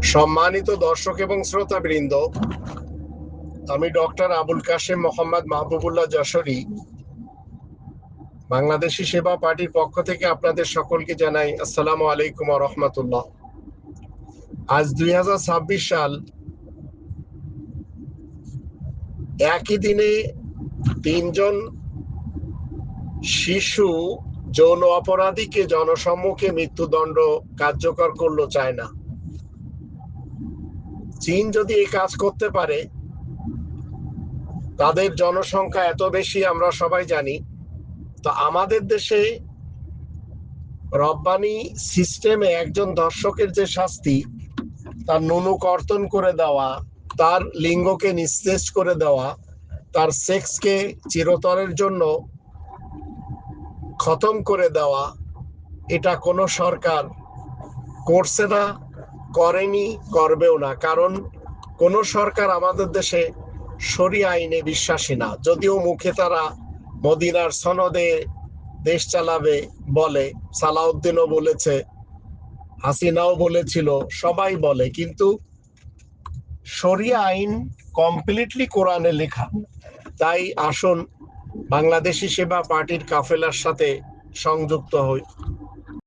সম্মানিত দর্শক এবং শ্রোতাবৃন্দ, আমি ডক্টর আবুল কাশেম মোহাম্মদ মাহবুবুল্লাহ যশোরী বাংলাদেশি সেবা পার্টির পক্ষ থেকে আপনাদের সকলকে জানাই আসসালামু আলাইকুম ওয়া রাহমাতুল্লাহ। আজ 2026 সাল। একই দিনে তিনজন শিশু যৌন অপরাধীকে জনসম্মুখে মৃত্যুদণ্ড কার্যকর করলো চায়না। চীন যদি এই কাজ করতে পারে, তাদের জনসংখ্যা এত বেশি আমরা সবাই জানি, তো আমাদের দেশে রব্বানি সিস্টেমে একজন ধর্ষকের যে শাস্তি, তার নুনু কর্তন করে দেওয়া, তার লিঙ্গকে নিস্তেজ করে দেওয়া, তার সেক্সকে চিরতরের জন্য খতম করে দেওয়া, এটা কোনো সরকার করছে না, করেনি, করবেও না। কারণ কোনো সরকার আমাদের দেশে শরিয়া আইনে বিশ্বাসী না। যদিও মুখে তারা মদিনার সনদে দেশ চালাবে বলে, সালাউদ্দিনও বলেছে, হাসিনাও বলেছিল, সবাই বলে, কিন্তু শরিয়া আইন কমপ্লিটলি কোরআনে লেখা। তাই আসুন বাংলাদেশি সেবা পার্টির কাফেলার সাথে সংযুক্ত হই।